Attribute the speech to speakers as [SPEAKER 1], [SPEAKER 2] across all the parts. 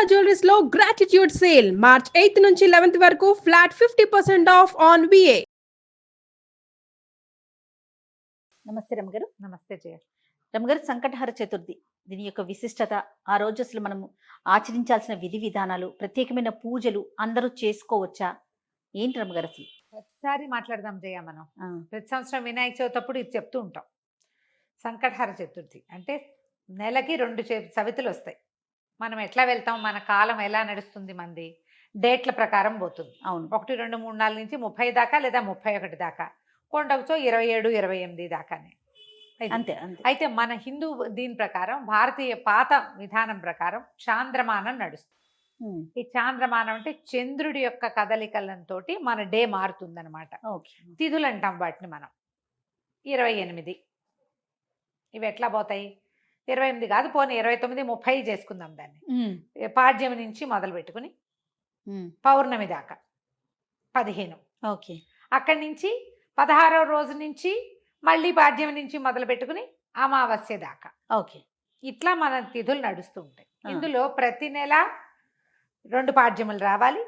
[SPEAKER 1] Jewelleries లో gratitude sale March 8 నుంచి 11 వరకు ఫ్లాట్ 50% ఆఫ్ ఆన్ విఏ.
[SPEAKER 2] నమస్తే రమగారు.
[SPEAKER 3] నమస్తే జయ.
[SPEAKER 2] రమగారు, సంకటహర చతుర్థి దీని యొక్క విశిష్టత, ఆ రోజు అసలు మనము ఆచరించాల్సిన విధి విధానాలు, ప్రత్యేకమైన పూజలు అందరూ చేసుకోవచ్చా, ఏంటి రమగారు అసలు?
[SPEAKER 3] ప్రతిసారి మాట్లాడదాం జయ. మనం ప్రతి సంవత్సరం వినాయక చవితి అప్పుడు ఇది చెప్తూ ఉంటాం. సంకటహర చతుర్థి అంటే నెలకి 2 చవితులు వస్తాయి. మనం ఎట్లా వెళ్తాం, మన కాలం ఎలా నడుస్తుంది, మంది డేట్ల ప్రకారం పోతుంది.
[SPEAKER 2] అవును,
[SPEAKER 3] 1, 2, 3, 4 నుంచి 30 దాకా లేదా 31 దాకా, కొండవచ్చో 27, 28 దాకానే.
[SPEAKER 2] అంతే అంతే.
[SPEAKER 3] అయితే మన హిందూ దీని ప్రకారం, భారతీయ పాత విధానం ప్రకారం చాంద్రమానం నడుస్తుంది. ఈ చాంద్రమానం అంటే చంద్రుడి యొక్క కదలికలతో మన డే మారుతుందన్నమాట. తిథులు అంటాం వాటిని మనం. 28 ఇవి ఎట్లా పోతాయి? 28 కాదు, పోనీ 29, 30 చేసుకుందాం దాన్ని. పాడ్యమి నుంచి మొదలు పెట్టుకుని పౌర్ణమి దాకా 15.
[SPEAKER 2] ఓకే.
[SPEAKER 3] అక్కడి నుంచి 16వ రోజు నుంచి మళ్ళీ పాడ్యమి నుంచి మొదలు పెట్టుకుని అమావాస్య దాకా.
[SPEAKER 2] ఓకే.
[SPEAKER 3] ఇట్లా మన తిథులు నడుస్తూ ఉంటాయి. ఇందులో ప్రతి నెల 2 పాడ్యములు రావాలి,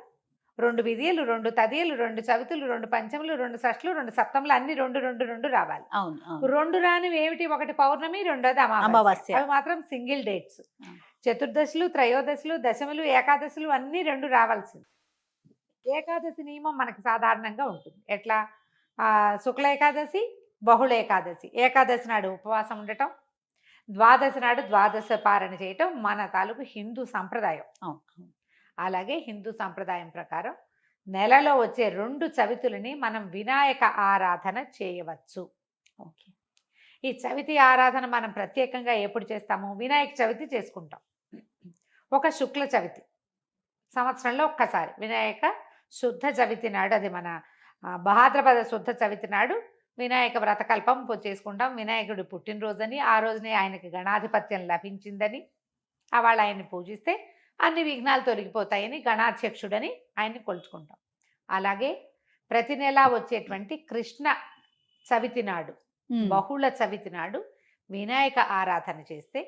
[SPEAKER 3] 2 విధియలు, 2 తదియలు, 2 చవితులు, 2 పంచములు, 2 షష్ఠులు, 2 సప్తములు, అన్ని 2 రావాలి. 2 రానివి ఏమిటి? ఒకటి పౌర్ణమి, రెండోది అమావాస్య. అవి మాత్రం సింగిల్ డేట్స్. చతుర్దశులు, త్రయోదశులు, దశములు, ఏకాదశులు అన్ని 2 రావాల్సింది. ఏకాదశి నియమం మనకి సాధారణంగా ఉంటుంది. ఎట్లా? శుక్ల ఏకాదశి, బహుళ ఏకాదశి. ఏకాదశి నాడు ఉపవాసం ఉండటం, ద్వాదశి నాడు ద్వాదశ పారణ చేయటం మన తాలూకు హిందూ సంప్రదాయం. అలాగే హిందూ సంప్రదాయం ప్రకారం నెలలో వచ్చే 2 చవితులని మనం వినాయక ఆరాధన చేయవచ్చు. ఓకే. ఈ చవితి ఆరాధన మనం ప్రత్యేకంగా ఎప్పుడు చేస్తాము? వినాయక చవితి చేసుకుంటాం. ఒక శుక్ల చవితి సంవత్సరంలో ఒక్కసారి, వినాయక శుద్ధ చవితి నాడు, అది మన భాద్రపద శుద్ధ చవితి నాడు వినాయక వ్రతకల్పం చేసుకుంటాం. వినాయకుడి పుట్టినరోజని, ఆ రోజునే ఆయనకి గణాధిపత్యం లభించిందని, వాళ్ళు ఆయన్ని పూజిస్తే అన్ని విఘ్నాలు తొలగిపోతాయని గణాధ్యక్షుడని ఆయన్ని కొలుచుకుంటాం. అలాగే ప్రతి నెలా వచ్చేటువంటి కృష్ణ చవితి నాడు, బహుళ చవితి నాడు వినాయక ఆరాధన చేస్తే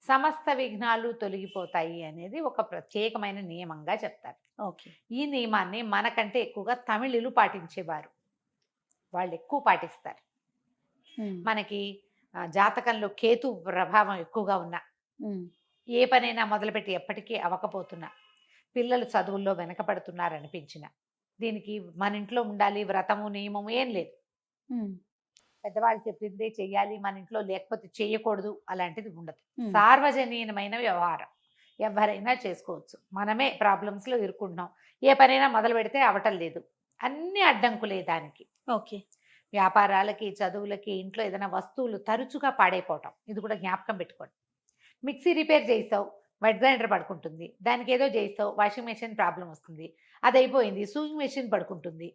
[SPEAKER 3] సమస్త విఘ్నాలు తొలగిపోతాయి అనేది ఒక ప్రత్యేకమైన నియమంగా చెప్తారు.
[SPEAKER 2] ఓకే. ఈ
[SPEAKER 3] నియమాన్ని మనకంటే ఎక్కువగా తమిళులు పాటించేవారు. వాళ్ళు ఎక్కువ పాటిస్తారు. మనకి జాతకంలో కేతు ప్రభావం ఎక్కువగా ఉన్నా, ఏ పనైనా మొదలుపెట్టి ఎప్పటికీ అవ్వకపోతున్నా, పిల్లలు చదువుల్లో వెనకపడుతున్నారనిపించిన, దీనికి మన ఇంట్లో ఉండాలి వ్రతము నియమము ఏం లేదు. పెద్దవాళ్ళు చెప్పిందే చెయ్యాలి, మన ఇంట్లో లేకపోతే చేయకూడదు, అలాంటిది ఉండదు. సార్వజనీయమైన వ్యవహారం, ఎవరైనా చేసుకోవచ్చు. మనమే ప్రాబ్లమ్స్లో ఇరుక్కుంటున్నాం. ఏ పనైనా మొదలు పెడితే అవటం లేదు, అన్ని అడ్డంకులే దానికి.
[SPEAKER 2] ఓకే.
[SPEAKER 3] వ్యాపారాలకి, చదువులకి, ఇంట్లో ఏదైనా వస్తువులు తరచుగా పాడైపోవటం, ఇది కూడా జ్ఞాపకం పెట్టుకోండి. మిక్సీ రిపేర్ చేస్తావు, వెట్ గ్రైండర్ పడుకుంటుంది. దానికి ఏదో చేస్తావు, వాషింగ్ మెషిన్ ప్రాబ్లం వస్తుంది, అది అయిపోయింది, సూయింగ్ మెషిన్ పడుకుంటుంది.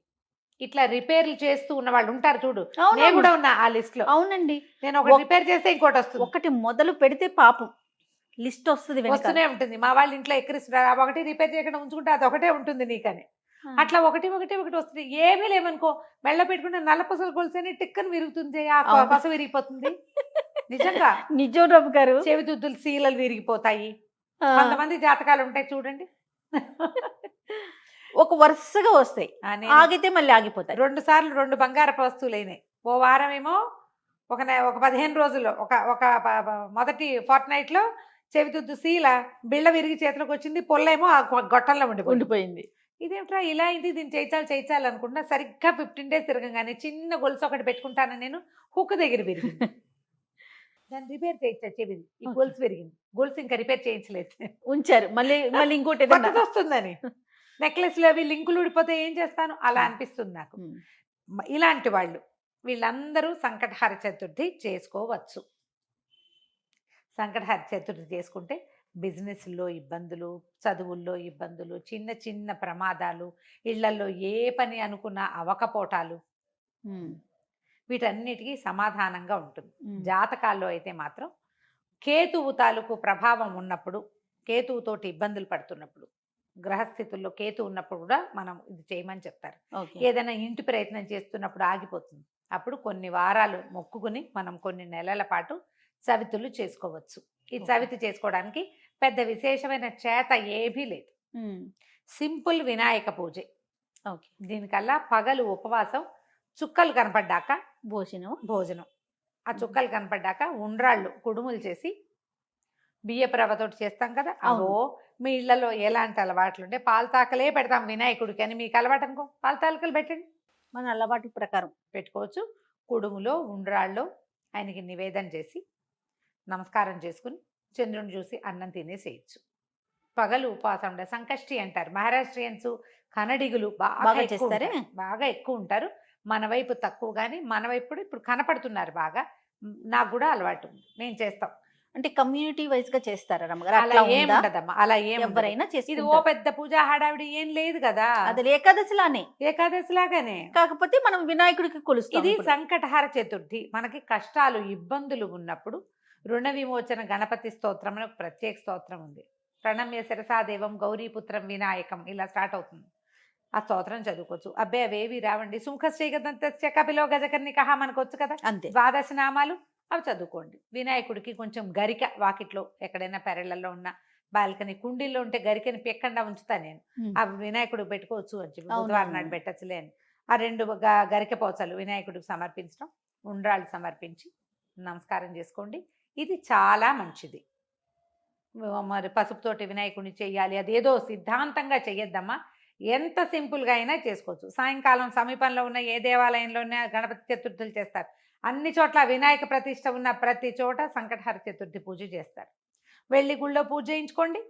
[SPEAKER 3] ఇట్లా రిపేర్లు చేస్తూ ఉన్న వాళ్ళు ఉంటారు చూడు. నేను కూడా ఉన్నా ఆ లిస్ట్ లో.
[SPEAKER 2] అవునండి.
[SPEAKER 3] నేను ఒకటి రిపేర్ చేస్తే ఇంకోటి వస్తుంది.
[SPEAKER 2] ఒకటి మొదలు పెడితే పాపం లిస్ట్ వస్తూనే
[SPEAKER 3] ఉంటుంది. మా వాళ్ళ ఇంట్లో ఎక్కిరిస్తున్నారు, ఒకటి రిపేర్ చేయకుండా ఉంచుకుంటే అది ఒకటే ఉంటుంది నీకని. అట్లా ఒకటి వస్తుంది. ఏమీ లేవనుకో, మెళ్ళ పెట్టుకుంటే నల్ల పసలు కొలిసేని టిక్కని విరుగుతుంది, ఆ పస విరిగిపోతుంది. నిజంగా
[SPEAKER 2] నిజం రమ్మ గారు.
[SPEAKER 3] చెవిదుద్దులు సీలలు విరిగిపోతాయి. కొంతమంది జాతకాలు ఉంటాయి చూడండి,
[SPEAKER 2] ఒక వరుసగా వస్తాయి, ఆగితే మళ్ళీ ఆగిపోతాయి.
[SPEAKER 3] 2 సార్లు 2 బంగారపు వస్తువులు అయినాయి. ఓ వారం ఏమో ఒక 15 రోజుల్లో ఒక మొదటి ఫోర్ట్ నైట్ లో చెవిదుద్దు సీల బిళ్ళ విరిగి చేతిలోకి వచ్చింది, పొల్లేమో ఆ గొట్టంలో ఉండిపోయింది. ఇదేమిట్రా ఇలా అయింది, దీన్ని చేయించాలి అనుకుంటున్నా. సరిగ్గా 15 days తిరగగానే చిన్న గొలుసు ఒకటి పెట్టుకుంటాను నేను, హుక్ దగ్గర విరిగింది. దాన్ని రిపేర్ చేయించా, చెవిది ఈ గొలుసు విరిగింది. గొలుసు ఇంకా రిపేర్ చేయించలేదు,
[SPEAKER 2] ఉంచారు. మళ్ళీ ఇంకోటి
[SPEAKER 3] వస్తుందని. నెక్లెస్లు అవి లింకులు ఊడిపోతే ఏం చేస్తాను, అలా అనిపిస్తుంది నాకు. ఇలాంటి వాళ్ళు వీళ్ళందరూ సంకటహర చతుర్థి చేసుకోవచ్చు. సంకటహర చతుర్థి చేసుకుంటే బిజినెస్లో ఇబ్బందులు, చదువుల్లో ఇబ్బందులు, చిన్న చిన్న ప్రమాదాలు, ఇళ్లలో ఏ పని అనుకున్నా అవకపోటాలు, వీటన్నిటికీ సమాధానంగా ఉంటుంది. జాతకాల్లో అయితే మాత్రం కేతువు తాలూకు ప్రభావం ఉన్నప్పుడు, కేతువుతోటి ఇబ్బందులు పడుతున్నప్పుడు, గ్రహస్థితుల్లో కేతు ఉన్నప్పుడు కూడా మనం ఇది చేయమని చెప్తారు. ఏదైనా ఇంటి ప్రయత్నం చేస్తున్నప్పుడు ఆగిపోతుంది, అప్పుడు కొన్ని వారాలు మొక్కుకుని మనం కొన్ని నెలల పాటు చవితులు చేసుకోవచ్చు. ఈ చవితి చేసుకోవడానికి పెద్ద విశేషమైన చేత ఏమీ లేదు. సింపుల్ వినాయక పూజే.
[SPEAKER 2] ఓకే.
[SPEAKER 3] దీనికల్లా పగలు ఉపవాసం, చుక్కలు కనపడ్డాక భోజనం. ఆ చుక్కలు కనపడ్డాక ఉండ్రాళ్ళు కుడుములు చేసి బియ్యపు రవ్వతోటి చేస్తాం కదా, అవో మీ ఇళ్లలో ఎలాంటి అలవాట్లు ఉంటే పాలతాకలే పెడతాం వినాయకుడికి అని మీకు అలవాటు అనుకో, పాలతాకలు పెట్టండి,
[SPEAKER 2] మన అలవాటు ప్రకారం
[SPEAKER 3] పెట్టుకోవచ్చు. కుడుములో ఉండ్రాళ్ళు ఆయనకి నివేదన చేసి నమస్కారం చేసుకుని చంద్రుని చూసి అన్నం తినేసేయచ్చు. పగలు ఉపవాసం ఉండే సంకష్టి అంటారు మహారాష్ట్రియన్స్, కన్నడిగులు బాగా ఎక్కువ ఉంటారు. మన వైపు తక్కువ, కానీ మన వైపు ఇప్పుడు కనపడుతున్నారు బాగా. నాకు కూడా అలవాటు ఉంది, నేను చేస్తాం.
[SPEAKER 2] అంటే కమ్యూనిటీ వైజ్ గా చేస్తారా రమ్మగారు?
[SPEAKER 3] అలా ఏం ఉండదమ్మా, అలా ఏం
[SPEAKER 2] ఎవరైనా
[SPEAKER 3] ఇది ఓ పెద్ద పూజ హడావిడి ఏం లేదు కదా,
[SPEAKER 2] అది ఏకాదశిలానే,
[SPEAKER 3] ఏకాదశి లాగానే.
[SPEAKER 2] కాకపోతే మనం వినాయకుడికి కొలుస్తాం.
[SPEAKER 3] ఇది సంకటహార చతుర్థి. మనకి కష్టాలు ఇబ్బందులు ఉన్నప్పుడు రుణ విమోచన గణపతి స్తోత్రం అని ఒక ప్రత్యేక స్తోత్రం ఉంది. ప్రణమ్య శిరసాదేవం గౌరీపుత్రం వినాయకం, ఇలా స్టార్ట్ అవుతుంది. ఆ స్తోత్రం చదువుకోవచ్చు. అబ్బే అవేవి రావండి, సుముఖశ్రీగదంతస్య కపిలో గజకర్ణికః మనకు వచ్చు కదా,
[SPEAKER 2] అంతే.
[SPEAKER 3] ద్వాదశ నామాలు అవి చదువుకోండి. వినాయకుడికి కొంచెం గరిక, వాకిట్లో ఎక్కడైనా పెరళ్లలో ఉన్న బాల్కనీ కుండీల్లో ఉంటే గరికని పెక్కకుండా ఉంచుతా నేను, అవి వినాయకుడికి పెట్టుకోవచ్చు అని చెప్పి, బుధవారం నాడు పెట్టచ్చులే అని. ఆ 2 గరిక పోచలు వినాయకుడికి సమర్పించడం, ఉండ్రాళ్ళు సమర్పించి నమస్కారం చేసుకోండి. ఇది చాలా మంచిది. మరి పసుపుతోటి వినాయకుడిని చెయ్యాలి అదేదో సిద్ధాంతంగా చెయ్యొద్దమ్మా, ఎంత సింపుల్గా అయినా చేసుకోవచ్చు. సాయంకాలం సమీపంలో ఉన్న ఏ దేవాలయంలోనే గణపతి చతుర్థులు చేస్తారు. అన్ని చోట్ల వినాయక ప్రతిష్ట ఉన్న ప్రతి చోట సంకటహార చతుర్థి పూజ చేస్తారు. వెళ్ళి గుళ్ళో పూజ చేయించుకోండి,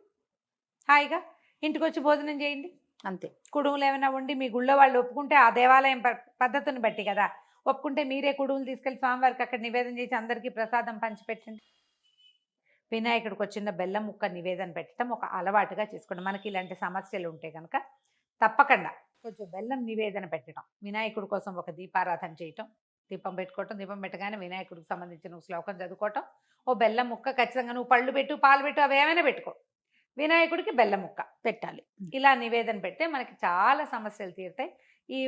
[SPEAKER 3] హాయిగా ఇంటికి వచ్చి భోజనం చేయండి, అంతే. కుడుములు ఏమైనా ఉండి మీ గుళ్ళో వాళ్ళు ఒప్పుకుంటే, ఆ దేవాలయం పద్ధతిని బట్టి కదా, ఒప్పుకుంటే మీరే కుడుములు తీసుకెళ్ళి స్వామివారికి అక్కడ నివేదన చేసి అందరికీ ప్రసాదం పంచిపెట్టండి. వినాయకుడికి వచ్చిన బెల్లం ముక్క నివేదన పెట్టడం ఒక అలవాటుగా చేసుకోండి. మనకి ఇలాంటి సమస్యలు ఉంటే కనుక తప్పకుండా కొంచెం బెల్లం నివేదన పెట్టడం, వినాయకుడి కోసం ఒక దీపారాధన చేయటం, దీపం పెట్టుకోవటం, దీపం పెట్టగానే వినాయకుడికి సంబంధించిన శ్లోకం చదువుకోవటం, ఓ బెల్లం ముక్క ఖచ్చితంగా, నువ్వు పళ్ళు పెట్టు పాలు పెట్టు అవి ఏమైనా పెట్టుకో, వినాయకుడికి బెల్లం ముక్క పెట్టాలి. ఇలా నివేదన పెడితే మనకి చాలా సమస్యలు తీరుతాయి.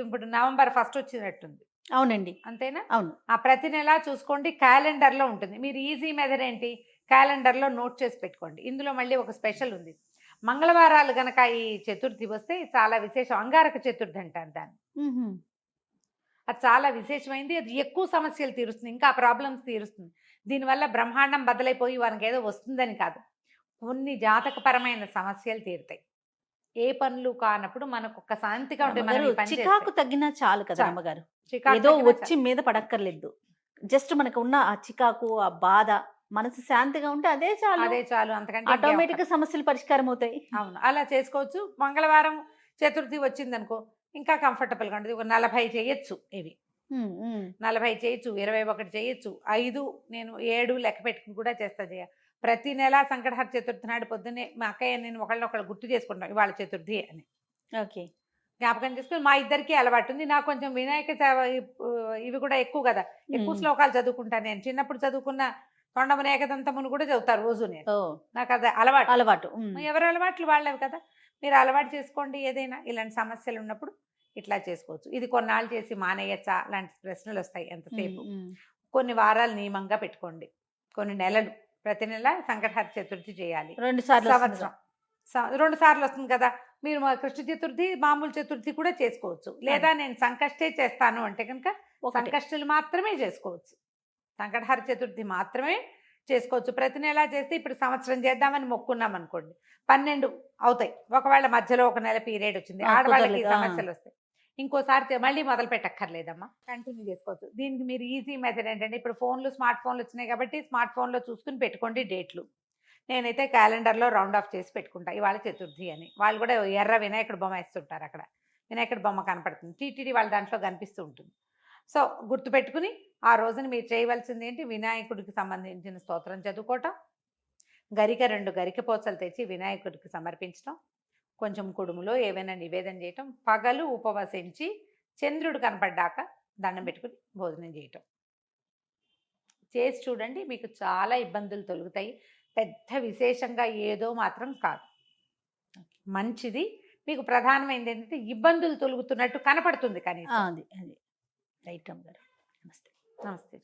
[SPEAKER 3] ఇప్పుడు నవంబర్ 1 వచ్చినట్టుంది.
[SPEAKER 2] అవునండి,
[SPEAKER 3] అంతేనా?
[SPEAKER 2] అవును.
[SPEAKER 3] ఆ ప్రతి నెల చూసుకోండి, క్యాలెండర్లో ఉంటుంది. మీరు ఈజీ మెథడ్ ఏంటి, క్యాలెండర్లో నోట్ చేసి పెట్టుకోండి. ఇందులో మళ్ళీ ఒక స్పెషల్ ఉంది. మంగళవారాలు గనక ఈ చతుర్థి వస్తే చాలా విశేషం. అంగారక చతుర్థి అంటారు దాన్ని. అది చాలా విశేషమైంది. అది ఎక్కువ సమస్యలు తీరుస్తుంది, ఇంకా ప్రాబ్లమ్స్ తీరుస్తుంది. దీనివల్ల బ్రహ్మాండం బద్దలైపోయి వారికి ఏదో వస్తుందని కాదు, కొన్ని జాతకపరమైన సమస్యలు తీరుతాయి. ఏ పనులు కానప్పుడు మనకు ఒక శాంతిగా ఉంటుంది.
[SPEAKER 2] చికాకు తగ్గినా చాలు కదా అమ్మగారు, ఏదో వచ్చి మీద పడక్కర్లేదు. జస్ట్ మనకు ఉన్న ఆ చికాకు, ఆ బాధ, మనసు శాంతిగా ఉంటే అదే చాలు. అంతకంటే ఆటోమేటిక్ గా సమస్యలు పరిష్కారం అవుతాయి.
[SPEAKER 3] అవును, అలా చేసుకోవచ్చు. మంగళవారం చతుర్థి వచ్చిందనుకో ఇంకా కంఫర్టబుల్ గా ఉంటుంది. ఒక 40 చేయొచ్చు, ఇవి 40 చేయొచ్చు, 21 చేయొచ్చు, 5 నేను 7 లెక్క పెట్టుకుని కూడా చేస్తా. ప్రతి నెల సంకటహర చతుర్థి నాడు పొద్దున్నే మా అక్కయ్య నేను ఒకళ్ళు గుర్తు చేసుకుంటాం ఇవాళ చతుర్థి అని.
[SPEAKER 2] ఓకే,
[SPEAKER 3] జ్ఞాపకం చేసుకుని మా ఇద్దరికి అలవాటు ఉంది. నాకు కొంచెం వినాయక ఇవి కూడా ఎక్కువ కదా, ఎక్కువ శ్లోకాలు చదువుకుంటాను. నేను చిన్నప్పుడు చదువుకున్న తొండమున ఏకదంతమును కూడా చదువుతారు రోజు. నేను నాకు అది అలవాటు. ఎవరి అలవాట్లు వాళ్ళవి కదా, మీరు అలవాటు చేసుకోండి. ఏదైనా ఇలాంటి సమస్యలు ఉన్నప్పుడు ఇట్లా చేసుకోవచ్చు. ఇది కొన్నాళ్ళు చేసి మానేయచ్చా లాంటి ప్రశ్నలు వస్తాయి. ఎంతసేపు, కొన్ని వారాలు నియమంగా పెట్టుకోండి, కొన్ని నెలలు, ప్రతి నెల సంకటహర చతుర్థి చేయాలి.
[SPEAKER 2] 2 సార్లు
[SPEAKER 3] సంవత్సరం 2 సార్లు వస్తుంది కదా. మీరు కృష్ణ చతుర్థి మామూలు చతుర్థి కూడా చేసుకోవచ్చు. లేదా నేను సంకష్టే చేస్తాను అంటే కనుక సంకష్టులు మాత్రమే చేసుకోవచ్చు, సంకటహర చతుర్థి మాత్రమే చేసుకోవచ్చు. ప్రతి నెల చేస్తే ఇప్పుడు సంవత్సరం చేద్దామని మొక్కున్నాం అనుకోండి, 12 అవుతాయి. ఒకవేళ మధ్యలో ఒక నెల పీరియడ్ వచ్చింది, ఆడవాళ్ళకి సమస్యలు వస్తాయి, ఇంకోసారి మళ్ళీ మొదలు పెట్టక్కర్లేదమ్మా, కంటిన్యూ చేసుకోవచ్చు. దీనికి మీరు ఈజీ మెథడ్ ఏంటంటే, ఇప్పుడు స్మార్ట్ ఫోన్లు వచ్చినాయి కాబట్టి స్మార్ట్ ఫోన్లో చూసుకుని పెట్టుకోండి డేట్లు. నేనైతే క్యాలెండర్లో రౌండ్ ఆఫ్ చేసి పెట్టుకుంటా ఇవాళ చతుర్థి అని. వాళ్ళు కూడా ఎర్ర వినాయకుడు బొమ్మ వేస్తుంటారు, అక్కడ వినాయకుడు బొమ్మ కనపడుతుంది, టీటీడీ వాళ్ళ దాంట్లో కనిపిస్తూ ఉంటుంది. సో గుర్తుపెట్టుకుని ఆ రోజున మీరు చేయవలసింది ఏంటి, వినాయకుడికి సంబంధించిన స్తోత్రం చదువుకోవటం, 2 గరిక పోచలు తెచ్చి వినాయకుడికి సమర్పించడం, కొంచెం కుడుములో ఏవైనా నివేదన చేయటం, పగలు ఉపవసించి చంద్రుడు కనపడ్డాక దండం పెట్టుకుని భోజనం చేయటం చేసి చూడండి. మీకు చాలా ఇబ్బందులు తొలుగుతాయి. పెద్ద విశేషంగా ఏదో మాత్రం కాదు, మంచిది. మీకు ప్రధానమైనది ఏంటంటే ఇబ్బందులు తొలుగుతున్నట్టు కనపడుతుంది కానీ.
[SPEAKER 2] అది రైట్ అమ్మగారు. నమస్తే.
[SPEAKER 3] నమస్తే.